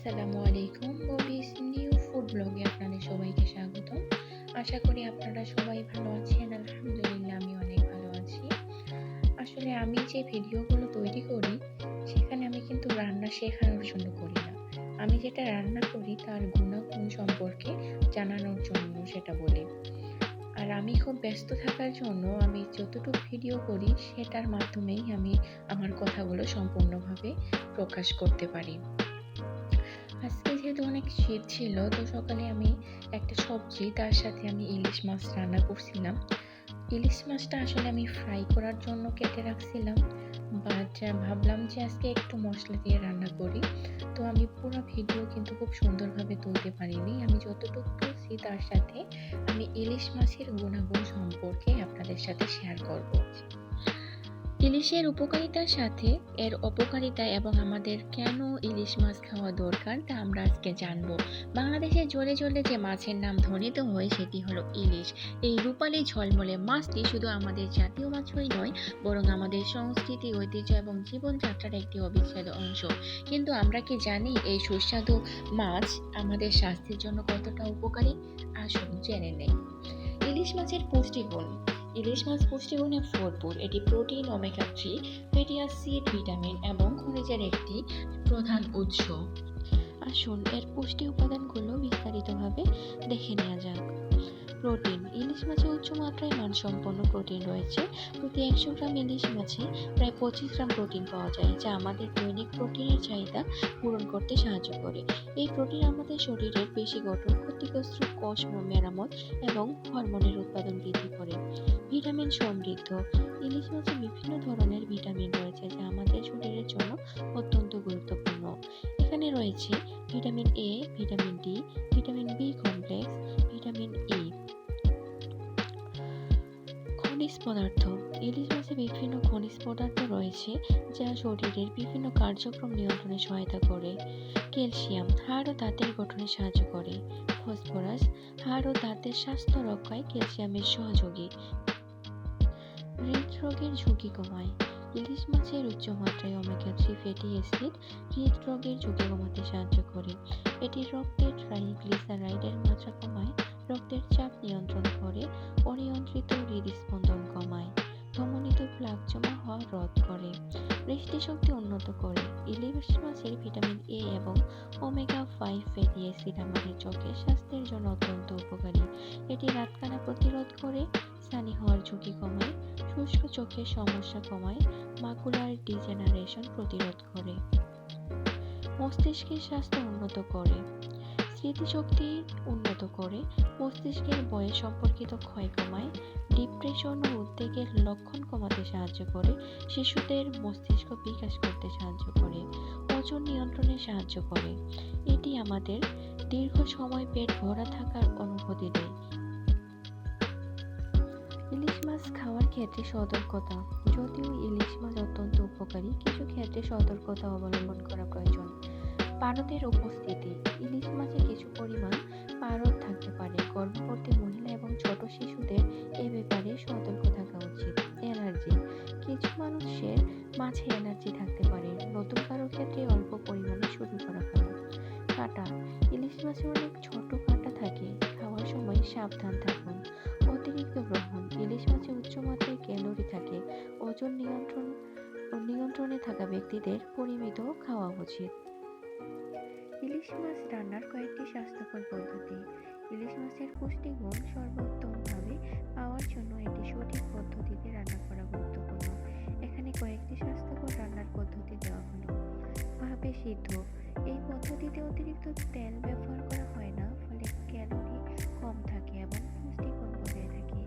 আসসালামু আলাইকুম ববিস new food ব্লগে আপনাদের সবাইকে স্বাগতম। আশা করি আপনারা সবাই ভালো আছেন। আলহামদুলিল্লাহ আমি অনেক ভালো আছি। আসলে আমি যে ভিডিওগুলো তৈরি করি সেখানে আমি কিন্তু রান্না শেখানোর জন্য করি না। আমি যেটা রান্না করি তার গুণাগুণ সম্পর্কে জানানোর জন্য সেটা বলি। আর আমি খুব ব্যস্ত থাকার জন্য আমি যতটুকু ভিডিও করি সেটার মাধ্যমেই আমি আমার কথাগুলো সম্পূর্ণভাবে প্রকাশ করতে পারি। আজকে যেহেতু অনেক শীত ছিল, তো সকালে আমি একটা সবজি তার সাথে আমি ইলিশ মাছ রান্না করছিলাম। ইলিশ মাছটা আসলে আমি ফ্রাই করার জন্য কেটে রাখছিলাম, বাট ভাবলাম যে আজকে একটু মশলা দিয়ে রান্না করি। তো আমি পুরো ভিডিও কিন্তু খুব সুন্দরভাবে তুলতে পারিনি। আমি যতটুকু তুলছি তার সাথে আমি ইলিশ মাছের গুণাগুণ সম্পর্কে আপনাদের সাথে শেয়ার করব। ইলিশের উপকারিতার সাথে এর অপকারিতা এবং আমাদের কেন ইলিশ মাছ খাওয়া দরকার তা আমরা আজকে জানবো। বাংলাদেশের জলে জলে যে মাছের নাম ধ্বনিত হয় সেটি হলো ইলিশ। এই রূপালী ঝলমলে মাছটি শুধু আমাদের জাতীয় মাছই নয়, বরং আমাদের সংস্কৃতি, ঐতিহ্য এবং জীবনযাত্রার একটি অবিচ্ছেদ্য অংশ। কিন্তু আমরা কি জানি এই সুস্বাদু মাছ আমাদের স্বাস্থ্যের জন্য কতটা উপকারী? আসুন জেনে নেই। ইলিশ মাছের পুষ্টিগুণ। ইলিশ মাছ পুষ্টিগুণে ভরপুর। এটি protein, omega 3 fatty acid, vitamin এবং খনিজের একটি প্রধান উৎস। আসুন এর পুষ্টি উপাদানগুলো বিস্তারিতভাবে দেখে নেওয়া যাক। প্রোটিন। ইলিশ মাছে উচ্চ মাত্রায় মানসম্পন্ন প্রোটিন রয়েছে। প্রতি 100 গ্রাম ইলিশ মাছে প্রায় 25 গ্রাম প্রোটিন পাওয়া যায়, যা আমাদের দৈনিক প্রোটিনের চাহিদা পূরণ করতে সাহায্য করে। এই প্রোটিন আমাদের শরীরের পেশি গঠন, ক্ষতিগ্রস্ত কোষ মেরামত এবং হরমোনের উৎপাদন বৃদ্ধি করে। ভিটামিন সমৃদ্ধ। ইলিশ মাছে বিভিন্ন ধরনের ভিটামিন রয়েছে, যা আমাদের শরীরের জন্য অত্যন্ত গুরুত্বপূর্ণ। এখানে রয়েছে vitamin A, vitamin D, vitamin B complex, vitamin E. খনিজ পদার্থ। ইলিশ মাছে বিভিন্ন খনিজ পদার্থ রয়েছে, যা শরীরের বিভিন্ন কার্যক্রম নিয়ন্ত্রণে সহায়তা করে। ক্যালসিয়াম হাড় ও দাঁতের গঠনে সাহায্য করে। ফসফরাস হাড় ও দাঁতের স্বাস্থ্য রক্ষায় ক্যালসিয়ামের সহযোগী। হৃদরোগের ঝুঁকি কমায়। ইলিশ মাছের উচ্চ মাত্রায় ওমেগা 3 ফ্যাটি অ্যাসিড হৃদরোগের ঝুঁকি কমাতে সাহায্য করে। এটি রক্তে ট্রাইগ্লিসারাইডের মাত্রা কমায়, রক্তের চাপ নিয়ন্ত্রণ করে, অনিয়ন্ত্রিত হৃদস্পন্দন কমায়, ধমনীতে প্লাক জমা হওয়া রোধ করে, দৃষ্টিশক্তি উন্নত করে। ইলিশ মাছের ভিটামিন এ এবং ওমেগা 5 ফ্যাটি অ্যাসিড আমাদের চোখের স্বাস্থ্যের জন্য অত্যন্ত উপকারী। এটি রাতকানা প্রতিরোধ করে, ছানি হওয়ার ঝুঁকি কমায়, শুষ্ক চোখের সমস্যা কমায়, মাকুলার ডিজেনারেশন প্রতিরোধ করে। মস্তিষ্কের স্বাস্থ্য উন্নত করে। স্মৃতিশক্তি উন্নত করে, মস্তিষ্কের বয়স সম্পর্কিত ক্ষয় কমায়, ডিপ্রেশন ও উদ্বেগের লক্ষণ কমাতে সাহায্য করে, শিশুদের মস্তিষ্ক বিকাশ করতে সাহায্য করে, ওজন নিয়ন্ত্রণে সাহায্য করে। এটি আমাদের দীর্ঘ সময় পেট ভরা থাকার অনুভূতি দেয়। ইলিশ মাছ খাওয়ার ক্ষেত্রে সতর্কতা। যদিও ইলিশ মাছ অত্যন্ত উপকারী, কিছু ক্ষেত্রে সতর্কতা অবলম্বন করা প্রয়োজন। পারদের উপস্থিতি। ইলিশ মাছে কিছু পরিমাণ পারদ থাকতে পারে। গর্ভবতী মহিলা এবং ছোট শিশুদের এ ব্যাপারে সতর্ক থাকা উচিত। অ্যালার্জি। কিছু মানুষের মাছে অ্যালার্জি থাকতে পারে। নতুন কারো ক্ষেত্রে অল্প পরিমাণে শুরু করা ভালো। কাঁটা। ইলিশ মাছে অনেক ছোট কাঁটা থাকে, খাওয়ার সময় সাবধান থাকুন। অতিরিক্ত গ্রহণ। ইলিশ মাছে উচ্চ মাত্রায় ক্যালোরি থাকে, ওজন নিয়ন্ত্রণে থাকা ব্যক্তিদের পরিমিত খাওয়া উচিত। ইলিশ মাছ রান্নার কয়েকটি স্বাস্থ্যকর পদ্ধতি। ইলিশ মাছের পুষ্টিগুণ সর্বোত্তমভাবে পাওয়ার জন্য এটি সঠিক পদ্ধতিতে রান্না করা গুরুত্বপূর্ণ। এখানে কয়েকটি স্বাস্থ্যকর রান্নার পদ্ধতি দেওয়া হলো। ভাপে সিদ্ধ। এই পদ্ধতিতে অতিরিক্ত তেল ব্যবহার করা হয় না, ফলে ক্যালোরি কম থাকে এবং পুষ্টিগুণ বজায় থাকে।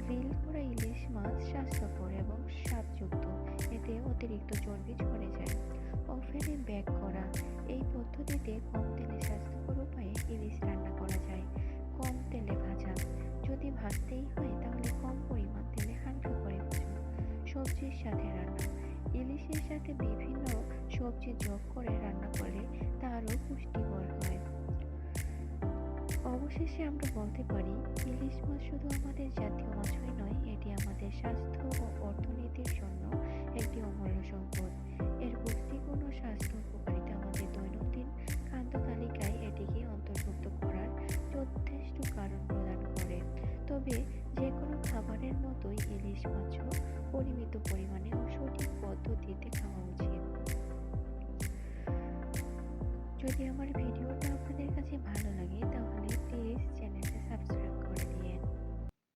গ্রিল করা ইলিশ মাছ স্বাস্থ্যকর এবং স্বাদযুক্ত, এতে অতিরিক্ত চর্বি ঝরে যায়। ওভেনে বেক করা। এই পদ্ধতিতে কম তেলে স্বাস্থ্যকর উপায়ে ইলিশ রান্না করা যায়। কম তেলে ভাজা। যদি ভাজতেই হয় তাহলে কম পরিমাণ তেলে হালকা করে ভাজুন। সবজির সাথে রান্না। ইলিশের সাথে বিভিন্ন সবজি যোগ করে রান্না করলে তা আরও পুষ্টিকর হয়। অবশেষে আমরা বলতে পারি, ইলিশ মাছ শুধু আমাদের জাতীয় মাছই নয়, এটি আমাদের স্বাস্থ্য ও অর্থনীতির জন্য একটি অমূল্য সম্পদ। এর পুষ্টিগুণ ও স্বাস্থ্য উপকারিতা আমাদের দৈনন্দিন তবে যে কোনো খাবারের মতোই ইলিশ মাছও পরিমিত পরিমাণে ও সঠিক পদ্ধতিতে খাওয়া উচিত। যদি আমার ভিডিওটা আপনাদের কাছে ভালো লাগে তাহলে প্লিজ চ্যানেলটা সাবস্ক্রাইব করে দিন।